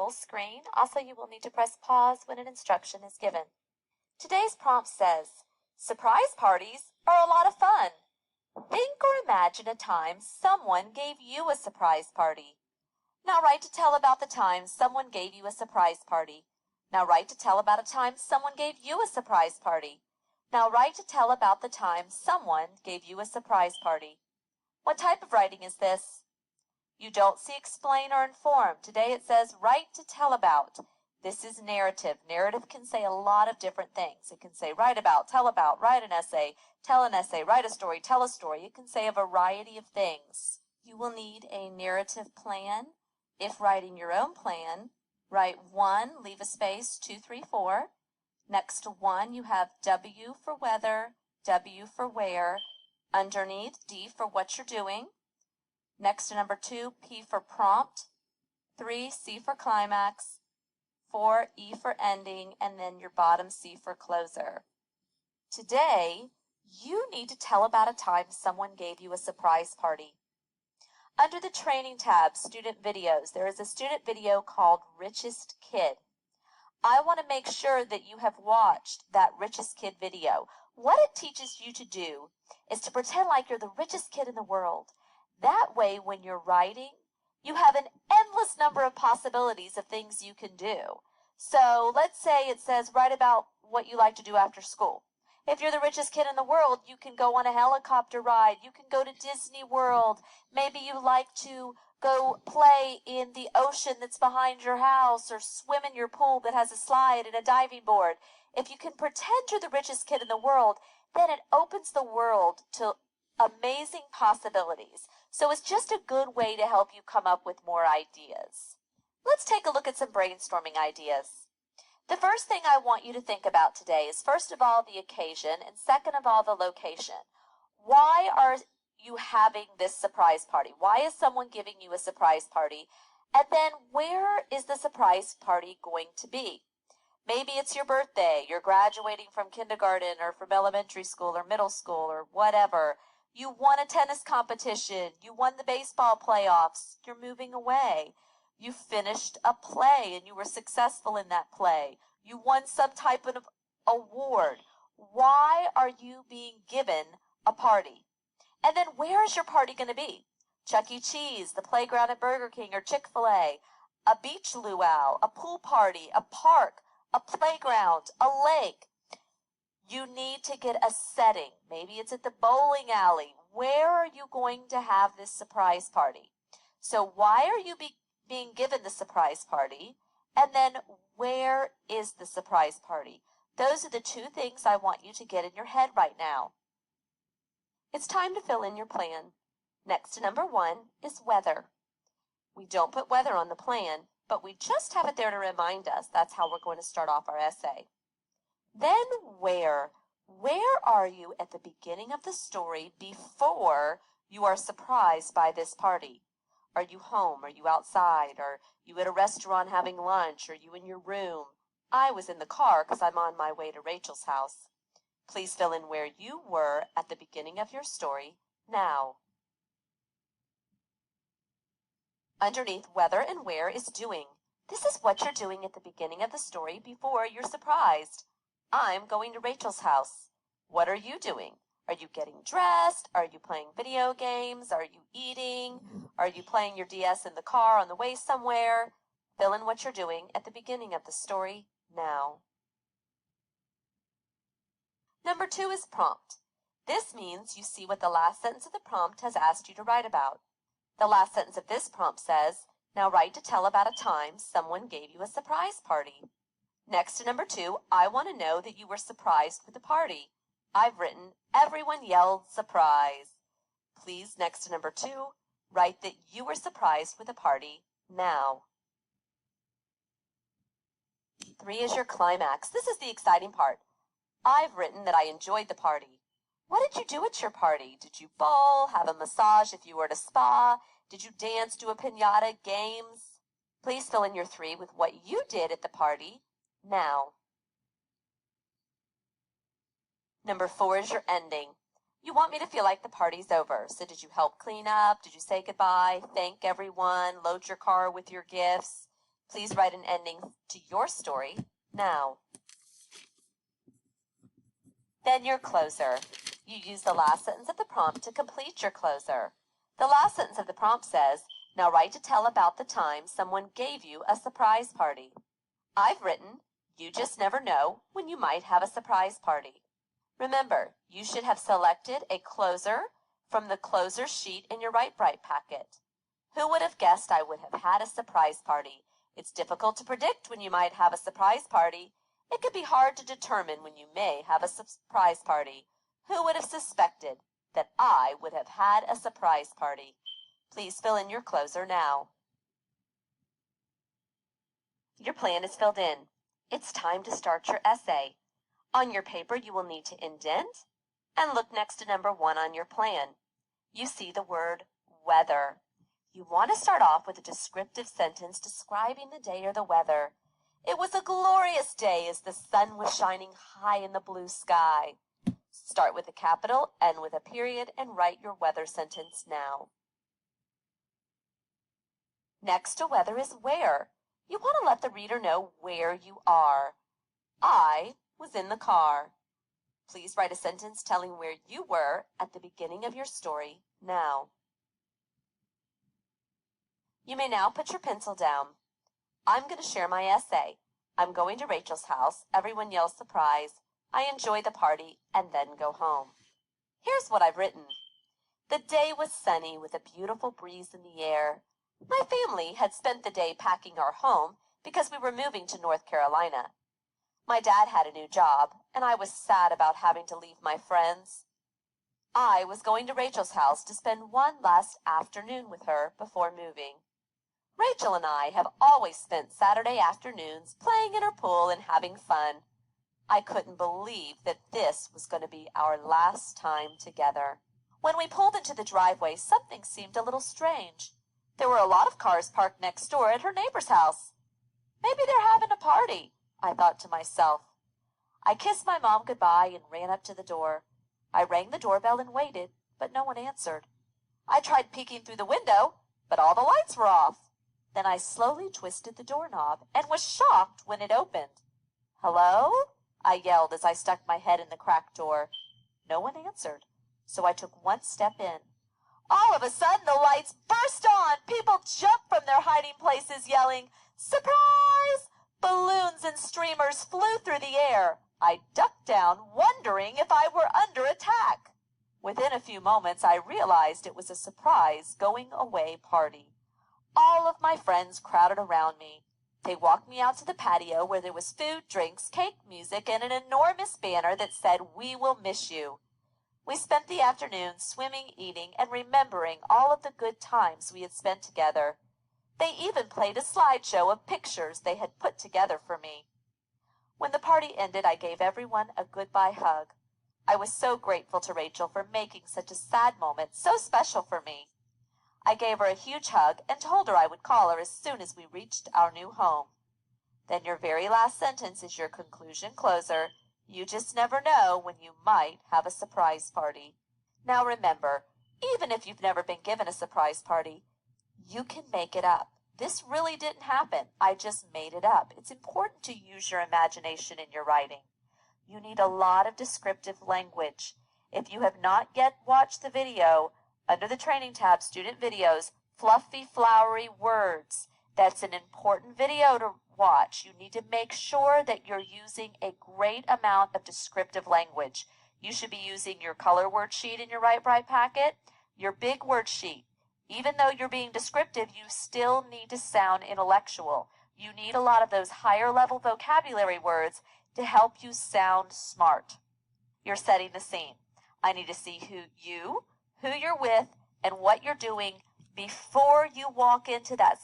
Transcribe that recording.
full screen. Also, you will need to press pause when an instruction is given. Today's prompt says, surprise parties are a lot of fun. Think or imagine a time someone gave you a surprise party. Now write to tell about the time someone gave you a surprise party. Now write to tell about a time someone gave you a surprise party. Now write to tell about the time someone gave you a surprise party. What type of writing is this? You don't see explain or inform. Today it says write to tell about. This is narrative. Narrative can say a lot of different things. It can say write about, write an essay, tell an essay, write a story, tell a story. It can say a variety of things. You will need a narrative plan. If writing your own plan, write 1, leave a space, 2, 3, 4. Next to 1, you have W for weather, W for where. Underneath, D for what you're doing. Next to number 2, P for prompt. 3, C for climax. 4, E for ending, and then your bottom C for closer. Today, you need to tell about a time someone gave you a surprise party. Under the Training tab, Student Videos, there is a student video called Richest Kid. I want to make sure that you have watched that Richest Kid video. What it teaches you to do is to pretend like you're the richest kid in the world. That way, when you're writing, you have an endless number of possibilities of things you can do. So let's say it says write about what you like to do after school. If you're the richest kid in the world, you can go on a helicopter ride. You can go to Disney World. Maybe you like to go play in the ocean that's behind your house or swim in your pool that has a slide and a diving board. If you can pretend you're the richest kid in the world, then it opens the world to amazing possibilities. So it's just a good way to help you come up with more ideas. Let's take a look at some brainstorming ideas. The first thing I want you to think about today is first of all the occasion and second of all the location. Why are you having this surprise party? Why is someone giving you a surprise party? And then where is the surprise party going to be? Maybe it's your birthday, you're graduating from kindergarten or from elementary school or middle school or whatever. You won a tennis competition, you won the baseball playoffs, you're moving away. You finished a play and you were successful in that play. You won some type of award. Why are you being given a party? And then where is your party going to be? Chuck E. Cheese, the playground at Burger King or Chick-fil-A, a beach luau, a pool party, a park, a playground, a lake. You need to get a setting. Maybe it's at the bowling alley. Where are you going to have this surprise party? So why are you being given the surprise party? And then where is the surprise party? Those are the two things I want you to get in your head right now. It's time to fill in your plan. Next to number 1 is weather. We don't put weather on the plan, but we just have it there to remind us. That's how we're going to start off our essay. Then where? Where are you at the beginning of the story before you are surprised by this party? Are you home? Are you outside? Are you at a restaurant having lunch? Are you in your room? I was in the car because I'm on my way to Rachel's house. Please fill in where you were at the beginning of your story now. Underneath whether and where is doing. This is what you're doing at the beginning of the story before you're surprised. I'm going to Rachel's house. What are you doing? Are you getting dressed? Are you playing video games? Are you eating? Are you playing your DS in the car on the way somewhere? Fill in what you're doing at the beginning of the story now. Number 2 is prompt. This means you see what the last sentence of the prompt has asked you to write about. The last sentence of this prompt says, now write to tell about a time someone gave you a surprise party. Next to number 2, I want to know that you were surprised with the party. I've written, everyone yelled surprise. Please, next to number 2, write that you were surprised with a party now. 3 is your climax. This is the exciting part. I've written that I enjoyed the party. What did you do at your party? Did you bowl, have a massage if you were at a spa? Did you dance, do a piñata, games? Please fill in your 3 with what you did at the party now. Number 4 is your ending. You want me to feel like the party's over. So did you help clean up? Did you say goodbye? Thank everyone? Load your car with your gifts? Please write an ending to your story now. Then your closer. You use the last sentence of the prompt to complete your closer. The last sentence of the prompt says, now write to tell about the time someone gave you a surprise party. I've written, you just never know when you might have a surprise party. Remember, you should have selected a closer from the closer sheet in your Write Bright packet. Who would have guessed I would have had a surprise party? It's difficult to predict when you might have a surprise party. It can be hard to determine when you may have a surprise party. Who would have suspected that I would have had a surprise party? Please fill in your closer now. Your plan is filled in. It's time to start your essay. On your paper, you will need to indent and look next to number 1 on your plan. You see the word weather. You want to start off with a descriptive sentence describing the day or the weather. It was a glorious day as the sun was shining high in the blue sky. Start with a capital, end with a period, and write your weather sentence now. Next to weather is where. You want to let the reader know where you are. I was in the car. Please write a sentence telling where you were at the beginning of your story now. You may now put your pencil down. I'm going to share my essay. I'm going to Rachel's house. Everyone yells surprise. I enjoy the party and then go home. Here's what I've written. The day was sunny with a beautiful breeze in the air. My family had spent the day packing our home because we were moving to North Carolina. My dad had a new job, and I was sad about having to leave my friends. I was going to Rachel's house to spend one last afternoon with her before moving. Rachel and I have always spent Saturday afternoons playing in her pool and having fun. I couldn't believe that this was going to be our last time together. When we pulled into the driveway, something seemed a little strange. There were a lot of cars parked next door at her neighbor's house. Maybe they're having a party, I thought to myself. I kissed my mom goodbye and ran up to the door. I rang the doorbell and waited, but no one answered. I tried peeking through the window, but all the lights were off. Then I slowly twisted the doorknob and was shocked when it opened. Hello? I yelled as I stuck my head in the cracked door. No one answered, so I took one step in. All of a sudden, the lights burst on. People jumped from their hiding places yelling, "Surprise!" Balloons and streamers flew through the air. I ducked down, wondering if I were under attack. Within a few moments, I realized it was a surprise going-away party. All of my friends crowded around me. They walked me out to the patio where there was food, drinks, cake, music, and an enormous banner that said, "We will miss you." We spent the afternoon swimming, eating, and remembering all of the good times we had spent together. They even played a slideshow of pictures they had put together for me. When the party ended, I gave everyone a goodbye hug. I was so grateful to Rachel for making such a sad moment so special for me. I gave her a huge hug and told her I would call her as soon as we reached our new home. Then your very last sentence is your conclusion closer. You just never know when you might have a surprise party. Now remember, even if you've never been given a surprise party, you can make it up. This really didn't happen. I just made it up. It's important to use your imagination in your writing. You need a lot of descriptive language. If you have not yet watched the video, under the training tab, Student Videos, Fluffy Flowery Words. That's an important video to watch. You need to make sure that you're using a great amount of descriptive language. You should be using your color word sheet in your Write Bright packet, your big word sheet. Even though you're being descriptive, you still need to sound intellectual. You need a lot of those higher level vocabulary words to help you sound smart. You're setting the scene. I need to see who you're with, and what you're doing before you walk into that